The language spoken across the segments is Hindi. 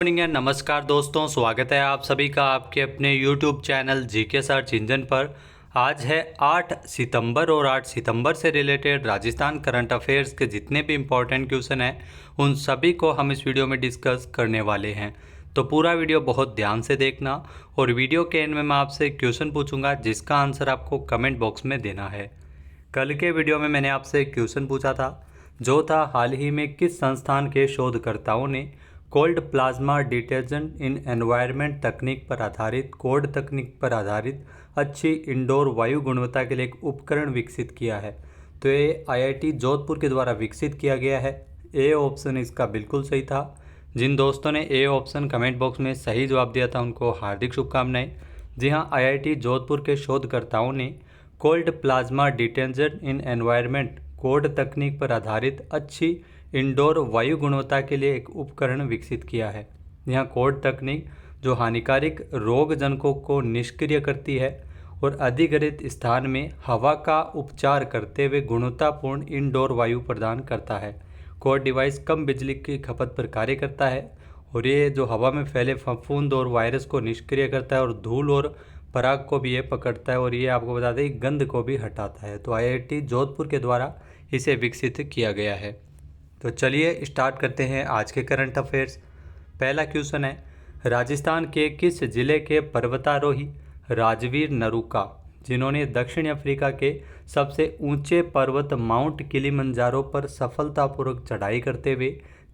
मॉर्निंग एंड नमस्कार दोस्तों, स्वागत है आप सभी का आपके अपने YouTube channel GK search engine पर। आज है 8 सितंबर और 8 सितंबर से रिलेटेड राजस्थान करंट अफेयर्स के जितने भी इम्पोर्टेंट क्वेश्चन हैं उन सभी को हम इस वीडियो में डिस्कस करने वाले हैं। तो पूरा वीडियो बहुत ध्यान से देखना और वीडियो के एंड में मैं आपसे क्वेश्चन पूछूंगा जिसका आंसर आपको कमेंट बॉक्स में देना है। कल के वीडियो में मैंने आपसे क्वेश्चन पूछा था जो था हाल ही में किस संस्थान के शोधकर्ताओं ने कोल्ड प्लाज्मा डिटर्जेंट इन एनवायरनमेंट तकनीक पर आधारित कोड तकनीक पर आधारित अच्छी इंडोर वायु गुणवत्ता के लिए एक उपकरण विकसित किया है। तो ये आईआईटी जोधपुर के द्वारा विकसित किया गया है। ए ऑप्शन इसका बिल्कुल सही था। जिन दोस्तों ने ए ऑप्शन कमेंट बॉक्स में सही जवाब दिया था उनको हार्दिक शुभकामनाएं। जी हाँ, आईआईटी जोधपुर के शोधकर्ताओं ने कोल्ड प्लाज्मा डिटर्जेंट इन एनवायरनमेंट कोड तकनीक पर आधारित अच्छी इंडोर वायु गुणवत्ता के लिए एक उपकरण विकसित किया है। यह कोड तकनीक जो हानिकारक रोगजनकों को निष्क्रिय करती है और अधिग्रहित स्थान में हवा का उपचार करते हुए गुणवत्तापूर्ण इंडोर वायु प्रदान करता है। कोड डिवाइस कम बिजली की खपत पर कार्य करता है और ये जो हवा में फैले फफूंद और वायरस को निष्क्रिय करता है और धूल और पराग को भी ये पकड़ता है और ये आपको बता दें गंध को भी हटाता है। तो आईआईटी जोधपुर के द्वारा इसे विकसित किया गया है। तो चलिए स्टार्ट करते हैं आज के करंट अफेयर्स। पहला क्वेश्चन है, राजस्थान के किस जिले के पर्वतारोही राजवीर नरूका, जिन्होंने दक्षिण अफ्रीका के सबसे ऊंचे पर्वत माउंट किलिमंजारो पर सफलतापूर्वक चढ़ाई करते हुए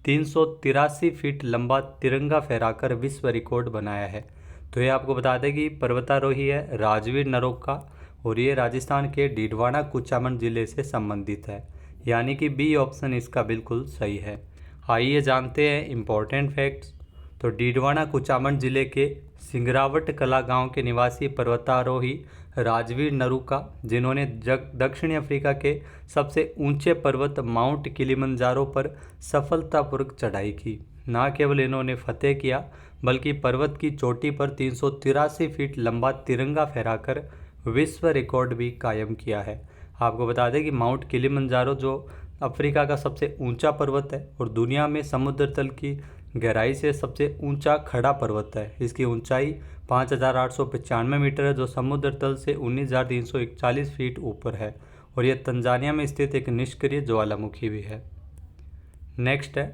383 फीट लंबा तिरंगा फहराकर विश्व रिकॉर्ड बनाया है। तो ये आपको बता दें कि पर्वतारोही है राजवीर नरोका और ये राजस्थान के डीडवाना कुचामन जिले से संबंधित है, यानी कि बी ऑप्शन इसका बिल्कुल सही है। आइए जानते हैं इम्पोर्टेंट फैक्ट्स। तो डीडवाना कुचामन जिले के सिंगरावट कला गांव के निवासी पर्वतारोही राजवीर नरूका, जिन्होंने दक्षिण अफ्रीका के सबसे ऊंचे पर्वत माउंट किलिमंजारो पर सफलतापूर्वक चढ़ाई की, न केवल इन्होंने फतेह किया बल्कि पर्वत की चोटी पर 383 फीट लंबा तिरंगा फहराकर विश्व रिकॉर्ड भी कायम किया है। आपको बता दें कि माउंट किलिमंजारो जो अफ्रीका का सबसे ऊंचा पर्वत है और दुनिया में समुद्र तल की गहराई से सबसे ऊंचा खड़ा पर्वत है। इसकी ऊंचाई 5,895 मीटर है जो समुद्र तल से 19,341 फीट ऊपर है और यह तंजानिया में स्थित एक निष्क्रिय ज्वालामुखी भी है। नेक्स्ट है,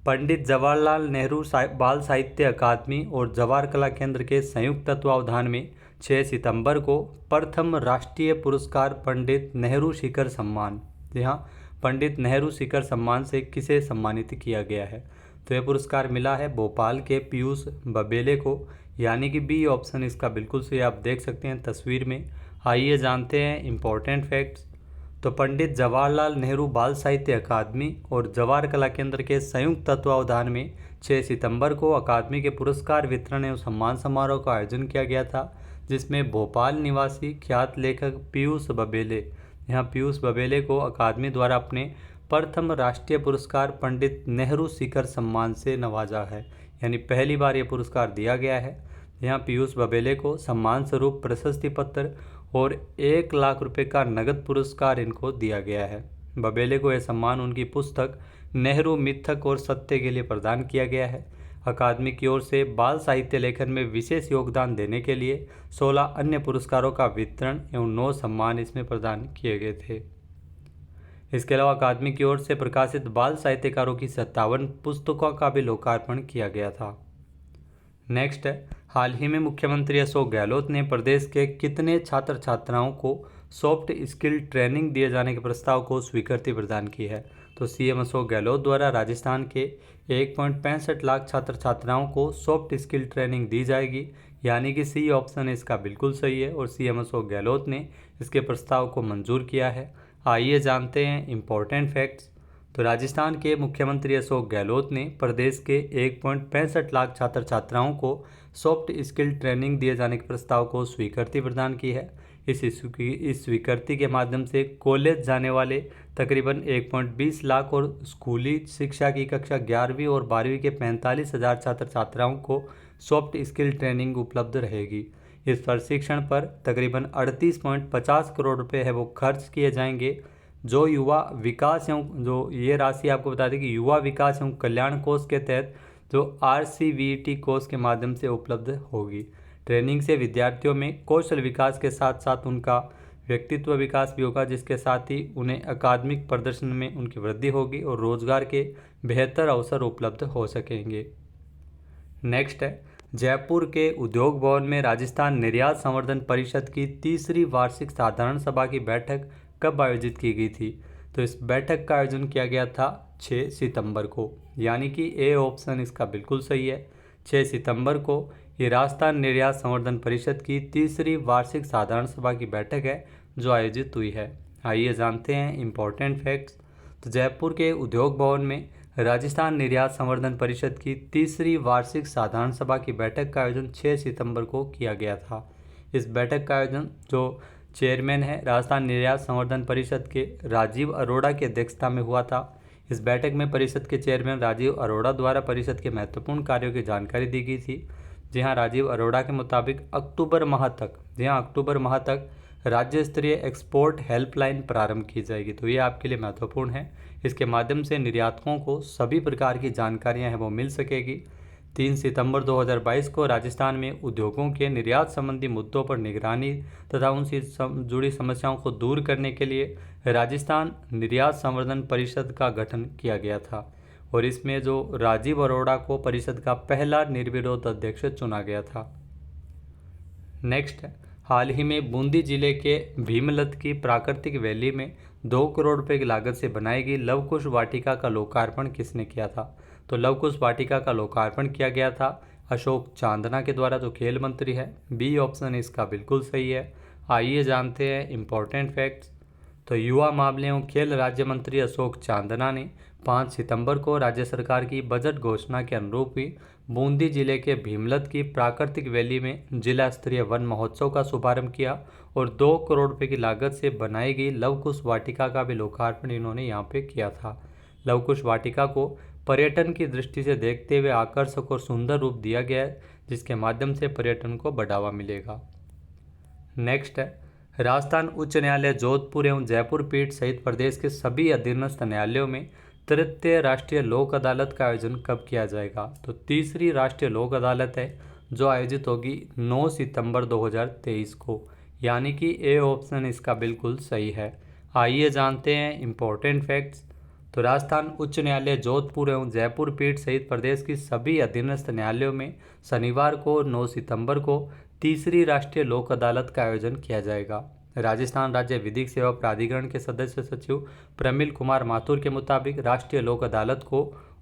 पंडित जवाहरलाल नेहरू बाल साहित्य अकादमी और जवाहर कला केंद्र के संयुक्त तत्वावधान में 6 सितंबर को प्रथम राष्ट्रीय पुरस्कार पंडित नेहरू शिखर सम्मान, यहाँ पंडित नेहरू शिखर सम्मान से किसे सम्मानित किया गया है। तो यह पुरस्कार मिला है भोपाल के पीयूष बबेले को, यानी कि बी ऑप्शन इसका बिल्कुल सही। आप देख सकते हैं तस्वीर में। आइए जानते हैं इम्पोर्टेंट फैक्ट्स। तो पंडित जवाहरलाल नेहरू बाल साहित्य अकादमी और जवाहर कला केंद्र के संयुक्त तत्वावधान में 6 सितंबर को अकादमी के पुरस्कार वितरण एवं सम्मान समारोह का आयोजन किया गया था, जिसमें भोपाल निवासी ख्यात लेखक पीयूष बबेले, यहाँ पीयूष बबेले को अकादमी द्वारा अपने प्रथम राष्ट्रीय पुरस्कार पंडित नेहरू शिखर सम्मान से नवाजा है, यानी पहली बार ये पुरस्कार दिया गया है। यहाँ पीयूष बबेले को सम्मान स्वरूप प्रशस्ति पत्र और 1 लाख रुपए का नगद पुरस्कार इनको दिया गया है। बबेले को यह सम्मान उनकी पुस्तक नेहरू मिथक और सत्य के लिए प्रदान किया गया है। अकादमी की ओर से बाल साहित्य लेखन में विशेष योगदान देने के लिए 16 अन्य पुरस्कारों का वितरण एवं 9 सम्मान इसमें प्रदान किए गए थे। इसके अलावा अकादमी की ओर से प्रकाशित बाल साहित्यकारों की 57 पुस्तकों का भी लोकार्पण किया गया था। नेक्स्ट है, हाल ही में मुख्यमंत्री अशोक गहलोत ने प्रदेश के कितने छात्र छात्राओं को सॉफ्ट स्किल ट्रेनिंग दिए जाने के प्रस्ताव को स्वीकृति प्रदान की है। तो सीएम अशोक गहलोत द्वारा राजस्थान के 1.65 लाख छात्र छात्राओं को सॉफ्ट स्किल ट्रेनिंग दी जाएगी, यानी कि सी ऑप्शन इसका बिल्कुल सही है और सीएम अशोक गहलोत ने इसके प्रस्ताव को मंजूर किया है। आइए जानते हैं इम्पोर्टेंट फैक्ट्स। तो राजस्थान के मुख्यमंत्री अशोक गहलोत ने प्रदेश के 1.65 लाख छात्र छात्राओं को सॉफ्ट स्किल ट्रेनिंग दिए जाने के प्रस्ताव को स्वीकृति प्रदान की है। इस स्वीकृति के माध्यम से कॉलेज जाने वाले तकरीबन 1.20 लाख और स्कूली शिक्षा की कक्षा 11वीं और 12वीं के 45,000 छात्र छात्राओं को सॉफ्ट स्किल ट्रेनिंग उपलब्ध रहेगी। इस प्रशिक्षण पर तकरीबन 38.50 करोड़ रुपए है वो खर्च किए जाएंगे, जो युवा विकास एवं जो ये राशि आपको बता दें कि युवा विकास एवं कल्याण कोष के तहत जो RCVT कोर्स के माध्यम से उपलब्ध होगी। ट्रेनिंग से विद्यार्थियों में कौशल विकास के साथ साथ उनका व्यक्तित्व विकास भी होगा, जिसके साथ ही उन्हें अकादमिक प्रदर्शन में उनकी वृद्धि होगी और रोजगार के बेहतर अवसर उपलब्ध हो सकेंगे। नेक्स्ट है, जयपुर के उद्योग भवन में राजस्थान निर्यात संवर्धन परिषद की तीसरी वार्षिक साधारण सभा की बैठक कब आयोजित की गई थी? तो इस बैठक का आयोजन किया गया था 6 सितंबर को, यानी कि ए ऑप्शन इसका बिल्कुल सही है। 6 सितंबर को ये राजस्थान निर्यात संवर्धन परिषद की तीसरी वार्षिक साधारण सभा की बैठक है जो आयोजित हुई है। आइए जानते हैं इम्पोर्टेंट फैक्ट्स। तो जयपुर के उद्योग भवन में राजस्थान निर्यात संवर्धन परिषद की तीसरी वार्षिक साधारण सभा की बैठक का आयोजन 6 सितंबर को किया गया था। इस बैठक का आयोजन जो चेयरमैन है राजस्थान निर्यात संवर्धन परिषद के राजीव अरोड़ा की अध्यक्षता में हुआ था। इस बैठक में परिषद के चेयरमैन राजीव अरोड़ा द्वारा परिषद के महत्वपूर्ण कार्यों की जानकारी दी गई थी। जी हाँ, राजीव अरोड़ा के मुताबिक अक्टूबर माह तक राज्य स्तरीय एक्सपोर्ट हेल्पलाइन प्रारंभ की जाएगी। तो ये आपके लिए महत्वपूर्ण है। इसके माध्यम से निर्यातकों को सभी प्रकार की जानकारियां हैं वो मिल सकेगी। 3 सितंबर 2022 को राजस्थान में उद्योगों के निर्यात संबंधी मुद्दों पर निगरानी तथा उनसे जुड़ी समस्याओं को दूर करने के लिए राजस्थान निर्यात संवर्धन परिषद का गठन किया गया था और इसमें जो राजीव अरोड़ा को परिषद का पहला निर्विरोध अध्यक्ष चुना गया था। नेक्स्ट, हाल ही में बूंदी जिले के भीमलत की प्राकृतिक वैली में 2 करोड़ रुपए की लागत से बनाई गई लवकुश वाटिका का लोकार्पण किसने किया था? तो लवकुश वाटिका का लोकार्पण किया गया था अशोक चांदना के द्वारा, जो खेल मंत्री है। बी ऑप्शन इसका बिल्कुल सही है। आइए जानते हैं इम्पोर्टेंट फैक्ट्स। तो युवा मामले एवं खेल राज्य मंत्री अशोक चांदना ने 5 सितंबर को राज्य सरकार की बजट घोषणा के अनुरूप ही बूंदी जिले के भीमलत की प्राकृतिक वैली में जिला स्तरीय वन महोत्सव का शुभारंभ किया और 2 करोड़ रुपए की लागत से बनाई गई लवकुश वाटिका का भी लोकार्पण इन्होंने यहाँ पे किया था। लवकुश वाटिका को पर्यटन की दृष्टि से देखते हुए आकर्षक और सुंदर रूप दिया गया है, जिसके माध्यम से पर्यटन को बढ़ावा मिलेगा। नेक्स्ट है, राजस्थान उच्च न्यायालय जोधपुर एवं जयपुर पीठ सहित प्रदेश के सभी अधीनस्थ न्यायालयों में तृतीय राष्ट्रीय लोक अदालत का आयोजन कब किया जाएगा? तो तीसरी राष्ट्रीय लोक अदालत है जो आयोजित होगी 9 सितंबर 2023 को, यानी कि ए ऑप्शन इसका बिल्कुल सही है। आइए जानते हैं इम्पोर्टेंट फैक्ट्स। तो राजस्थान उच्च न्यायालय जोधपुर एवं जयपुर पीठ सहित प्रदेश की सभी अधीनस्थ न्यायालयों में शनिवार को 9 सितंबर को तीसरी राष्ट्रीय लोक अदालत का आयोजन किया जाएगा। राजस्थान राज्य विधिक सेवा प्राधिकरण के सदस्य सचिव प्रमिल कुमार माथुर के मुताबिक राष्ट्रीय लोक अदालत को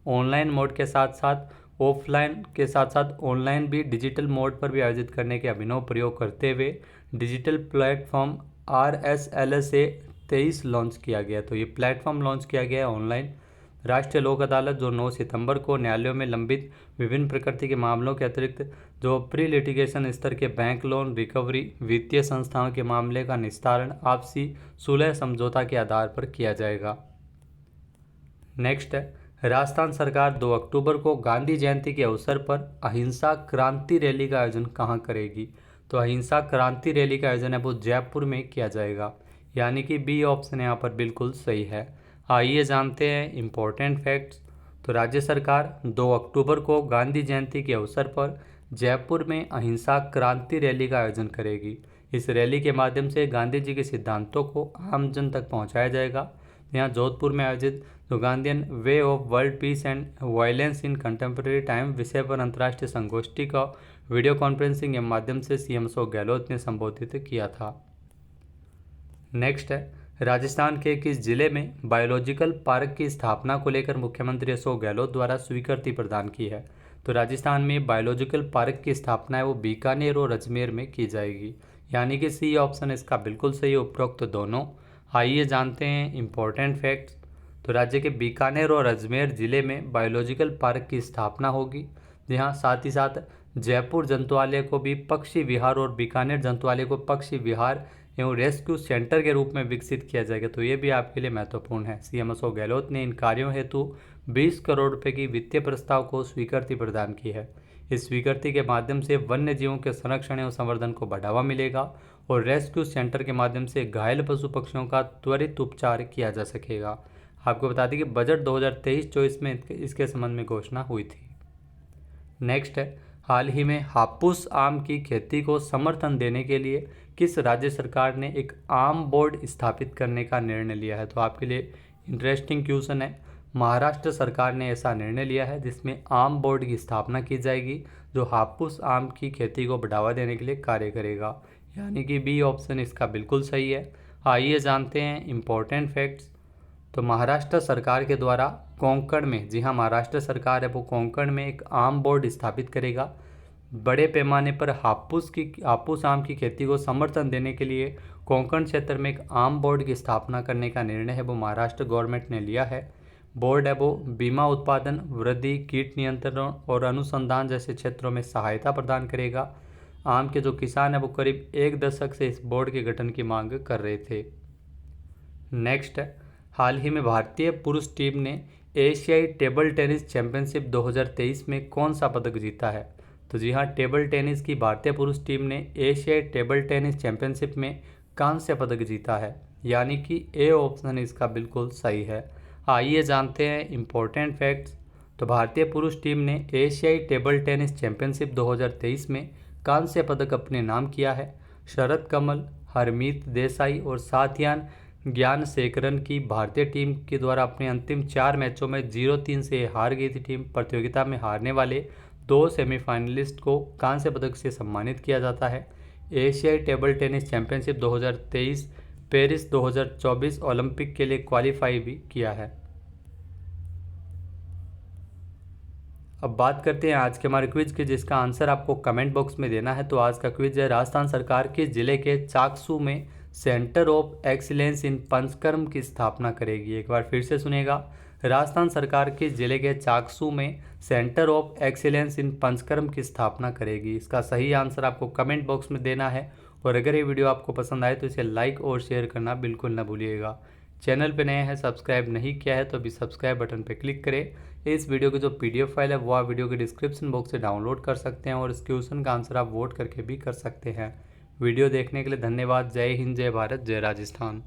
ऑनलाइन मोड के साथ साथ ऑफलाइन के साथ साथ ऑनलाइन भी डिजिटल मोड पर भी आयोजित करने के अभिनव प्रयोग करते हुए डिजिटल प्लेटफॉर्म RSLSA 23 लॉन्च किया गया। तो ये प्लेटफॉर्म लॉन्च किया गया है ऑनलाइन। राष्ट्रीय लोक अदालत जो 9 सितंबर को न्यायालयों में लंबित विभिन्न प्रकृति के मामलों के अतिरिक्त जो प्री लिटिगेशन स्तर के बैंक लोन रिकवरी वित्तीय संस्थाओं के मामले का निस्तारण आपसी सुलह समझौता के आधार पर किया जाएगा। नेक्स्ट है, राजस्थान सरकार 2 अक्टूबर को गांधी जयंती के अवसर पर अहिंसा क्रांति रैली का आयोजन कहाँ करेगी? तो अहिंसा क्रांति रैली का आयोजन है वो जयपुर में किया जाएगा, यानी कि बी ऑप्शन यहाँ पर बिल्कुल सही है। आइए जानते हैं इम्पोर्टेंट फैक्ट्स। तो राज्य सरकार 2 अक्टूबर को गांधी जयंती के अवसर पर जयपुर में अहिंसा क्रांति रैली का आयोजन करेगी। इस रैली के माध्यम से गांधी जी के सिद्धांतों को आम जन तक पहुंचाया जाएगा। यहाँ जोधपुर में आयोजित जो Gandhian way of world peace and violence in contemporary time विषय पर अंतर्राष्ट्रीय संगोष्ठी का वीडियो कॉन्फ्रेंसिंग के माध्यम से CM अशोक गहलोत ने संबोधित किया था। नेक्स्ट है, राजस्थान के किस जिले में बायोलॉजिकल पार्क की स्थापना को लेकर मुख्यमंत्री अशोक गहलोत द्वारा स्वीकृति प्रदान की है? तो राजस्थान में बायोलॉजिकल पार्क की स्थापना है वो बीकानेर और अजमेर में की जाएगी, यानी कि सी ऑप्शन इसका बिल्कुल सही, उपरोक्त दोनों। आइए जानते हैं इम्पोर्टेंट फैक्ट्स। तो राज्य के बीकानेर और अजमेर जिले में बायोलॉजिकल पार्क की स्थापना होगी। यहाँ साथ ही साथ जयपुर जंतुआलय को भी पक्षी विहार और बीकानेर जंतुआलय को पक्षी विहार एवं रेस्क्यू सेंटर के रूप में विकसित किया जाएगा। तो ये भी आपके लिए महत्वपूर्ण है। CM अशोक गहलोत ने इन कार्यों हेतु 20 करोड़ रुपए की वित्तीय प्रस्ताव को स्वीकृति प्रदान की है। इस स्वीकृति के माध्यम से वन्य जीवों के संरक्षण एवं संवर्धन को बढ़ावा मिलेगा और रेस्क्यू सेंटर के माध्यम से घायल पशु पक्षियों का त्वरित उपचार किया जा सकेगा। आपको बता दें कि बजट 2023-24 में इसके संबंध में घोषणा हुई थी। नेक्स्ट है, हाल ही में हापुस आम की खेती को समर्थन देने के लिए किस राज्य सरकार ने एक आम बोर्ड स्थापित करने का निर्णय लिया है? तो आपके लिए इंटरेस्टिंग क्वेश्चन है। महाराष्ट्र सरकार ने ऐसा निर्णय लिया है जिसमें आम बोर्ड की स्थापना की जाएगी जो हापुस आम की खेती को बढ़ावा देने के लिए कार्य करेगा, यानी कि बी ऑप्शन इसका बिल्कुल सही है। आइए जानते हैं इम्पोर्टेंट फैक्ट्स। तो महाराष्ट्र सरकार के द्वारा कोंकण में, जी हाँ महाराष्ट्र सरकार है वो कोंकण में एक आम बोर्ड स्थापित करेगा। बड़े पैमाने पर हापुस आम की खेती को समर्थन देने के लिए कोंकण क्षेत्र में एक आम बोर्ड की स्थापना करने का निर्णय है वो महाराष्ट्र गवर्नमेंट ने लिया है। बोर्ड है वो बीमा उत्पादन, वृद्धि, कीट नियंत्रण और अनुसंधान जैसे क्षेत्रों में सहायता प्रदान करेगा। आम के जो किसान है वो करीब 1 दशक से इस बोर्ड के गठन की मांग कर रहे थे। नेक्स्ट है, हाल ही में भारतीय पुरुष टीम ने एशियाई टेबल टेनिस चैंपियनशिप 2023 में कौन सा पदक जीता है? तो जी हाँ, टेबल टेनिस की भारतीय पुरुष टीम ने एशियाई टेबल टेनिस चैंपियनशिप में कांस्य पदक जीता है, यानी कि ए ऑप्शन इसका बिल्कुल सही है। आइए जानते हैं इम्पोर्टेंट फैक्ट्स। तो भारतीय पुरुष टीम ने एशियाई टेबल टेनिस चैंपियनशिप 2023 में कांस्य पदक अपने नाम किया है। शरद कमल, हरमीत देसाई और साथियान ज्ञानशेखरन की भारतीय टीम के द्वारा अपने अंतिम 4 मैचों में 0-3 से हार गई थी टीम। प्रतियोगिता में हारने वाले 2 सेमीफाइनलिस्ट को कांस्य पदक से सम्मानित किया जाता है। एशियाई table tennis championship 2023 Paris 2024 Olympic के लिए क्वालिफाई भी किया है। अब बात करते हैं आज के हमारे क्विज की, जिसका आंसर आपको कमेंट बॉक्स में देना है। तो आज का क्विज है, राजस्थान सरकार किस जिले के चाकसू में centre of excellence in panchakarma की स्थापना करेगी? एक बार फिर से सुनिएगा, राजस्थान सरकार किस जिले के चाकसू में centre of excellence in panchakarma की स्थापना करेगी? इसका सही आंसर आपको कमेंट बॉक्स में देना है। और अगर ये वीडियो आपको पसंद आए तो इसे लाइक और शेयर करना बिल्कुल ना भूलिएगा। चैनल पे नए हैं, सब्सक्राइब नहीं किया है तो अभी सब्सक्राइब बटन पर क्लिक करें। इस वीडियो की जो PDF फाइल है वो आप वीडियो के डिस्क्रिप्शन बॉक्स से डाउनलोड कर सकते हैं और इस क्वेश्चन का आंसर आप वोट करके भी कर सकते हैं। वीडियो देखने के लिए धन्यवाद। जय हिंद, जय भारत, जय राजस्थान।